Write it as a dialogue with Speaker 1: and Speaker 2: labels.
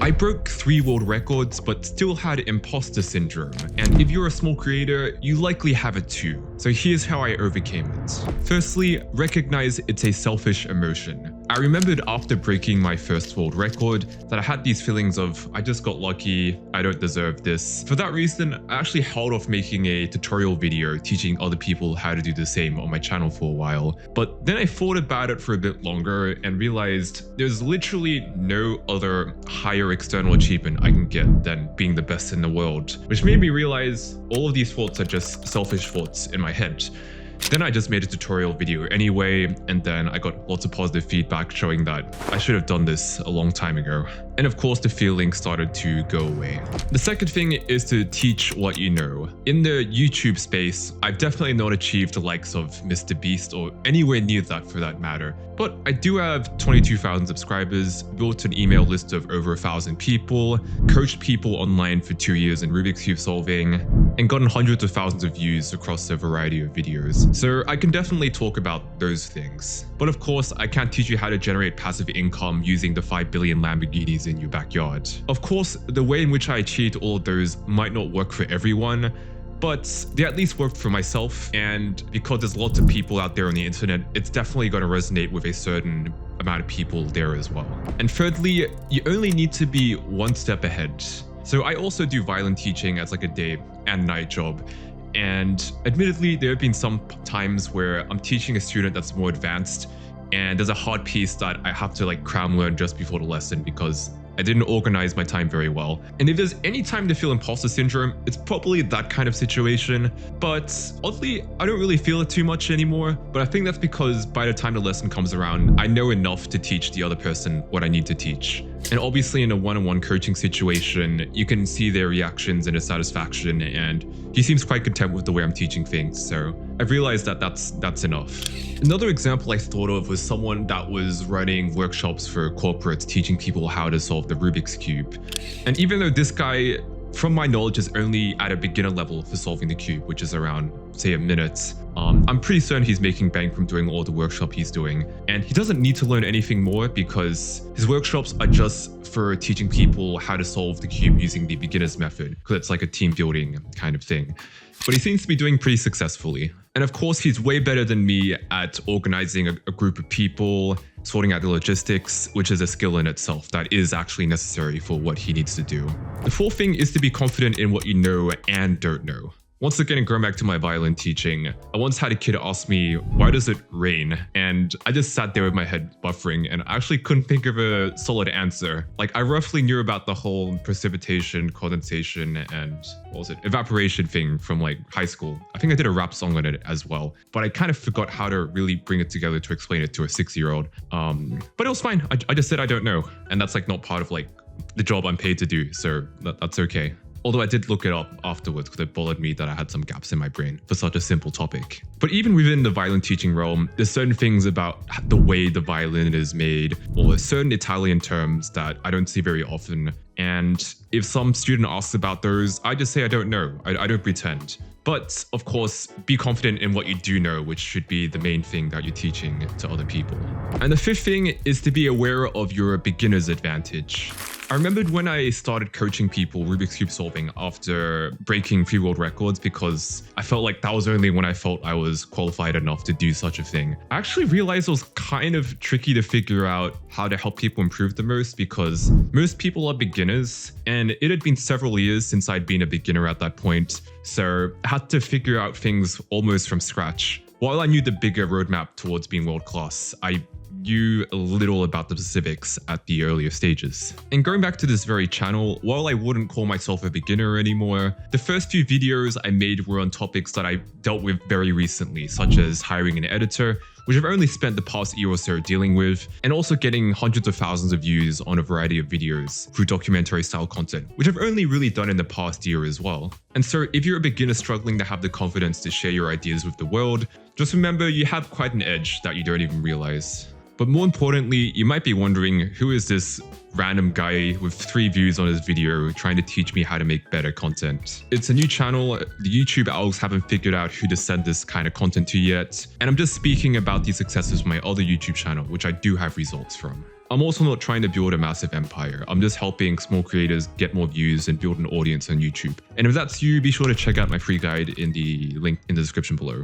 Speaker 1: I broke 3 world records but still had imposter syndrome, and if you're a small creator, you likely have it too. So here's how I overcame it. Firstly, recognize it's a selfish emotion. I remembered after breaking my first world record that I had these feelings of, I just got lucky, I don't deserve this. For that reason, I actually held off making a tutorial video teaching other people how to do the same on my channel for a while. But then I thought about it for a bit longer and realized there's literally no other higher external achievement I can get than being the best in the world, which made me realize all of these thoughts are just selfish thoughts in my head. Then I just made a tutorial video anyway, and then I got lots of positive feedback showing that I should have done this a long time ago. And of course, the feeling started to go away. The second thing is to teach what you know. In the YouTube space, I've definitely not achieved the likes of Mr. Beast or anywhere near that for that matter. But I do have 22,000 subscribers, built an email list of over 1,000 people, coached people online for 2 years in Rubik's Cube solving, and gotten hundreds of thousands of views across a variety of videos. So I can definitely talk about those things. But of course, I can't teach you how to generate passive income using the 5 billion Lamborghinis in your backyard. Of course, the way in which I achieved all of those might not work for everyone, but they at least worked for myself, and because there's lots of people out there on the internet, it's definitely going to resonate with a certain amount of people there as well. And thirdly, you only need to be one step ahead. So I also do violin teaching as like a day and night job. And admittedly, there have been some times where I'm teaching a student that's more advanced and there's a hard piece that I have to like cram learn just before the lesson because I didn't organize my time very well. And if there's any time to feel imposter syndrome, it's probably that kind of situation. But oddly, I don't really feel it too much anymore. But I think that's because by the time the lesson comes around, I know enough to teach the other person what I need to teach. And obviously in a one-on-one coaching situation, you can see their reactions and their satisfaction, and he seems quite content with the way I'm teaching things. So I've realized that that's enough. Another example I thought of was someone that was running workshops for corporates, teaching people how to solve the Rubik's Cube. And even though this guy, from my knowledge, is only at a beginner level for solving the cube, which is around, say, a minute, I'm pretty certain he's making bank from doing all the workshop he's doing. And he doesn't need to learn anything more because his workshops are just for teaching people how to solve the cube using the beginner's method, because it's like a team building kind of thing. But he seems to be doing pretty successfully. And of course, he's way better than me at organizing a group of people, sorting out the logistics, which is a skill in itself that is actually necessary for what he needs to do. The fourth thing is to be confident in what you know and don't know. Once again, going back to my violin teaching, I once had a kid ask me, why does it rain? And I just sat there with my head buffering and I actually couldn't think of a solid answer. Like, I roughly knew about the whole precipitation, condensation, and what was it, evaporation thing from like high school. I think I did a rap song on it as well, but I kind of forgot how to really bring it together to explain it to a 6-year-old. But it was fine. I just said I don't know. And that's like not part of like the job I'm paid to do, so that's okay. Although I did look it up afterwards because it bothered me that I had some gaps in my brain for such a simple topic. But even within the violin teaching realm, there's certain things about the way the violin is made or certain Italian terms that I don't see very often. And if some student asks about those, I just say I don't know. I don't pretend. But of course, be confident in what you do know, which should be the main thing that you're teaching to other people. And the fifth thing is to be aware of your beginner's advantage. I remembered when I started coaching people Rubik's Cube solving after breaking 3 world records because I felt like that was only when I felt I was qualified enough to do such a thing. I actually realized it was kind of tricky to figure out how to help people improve the most because most people are beginners and it had been several years since I'd been a beginner at that point. So I had to figure out things almost from scratch. While I knew the bigger roadmap towards being world class, I knew a little about the specifics at the earlier stages. And going back to this very channel, while I wouldn't call myself a beginner anymore, the first few videos I made were on topics that I dealt with very recently, such as hiring an editor, which I've only spent the past year or so dealing with, and also getting hundreds of thousands of views on a variety of videos through documentary style content, which I've only really done in the past year as well. And so if you're a beginner struggling to have the confidence to share your ideas with the world, just remember you have quite an edge that you don't even realize. But more importantly, you might be wondering, who is this random guy with 3 views on his video trying to teach me how to make better content? It's a new channel. The YouTube algs haven't figured out who to send this kind of content to yet. And I'm just speaking about the successes of my other YouTube channel, which I do have results from. I'm also not trying to build a massive empire. I'm just helping small creators get more views and build an audience on YouTube. And if that's you, be sure to check out my free guide in the link in the description below.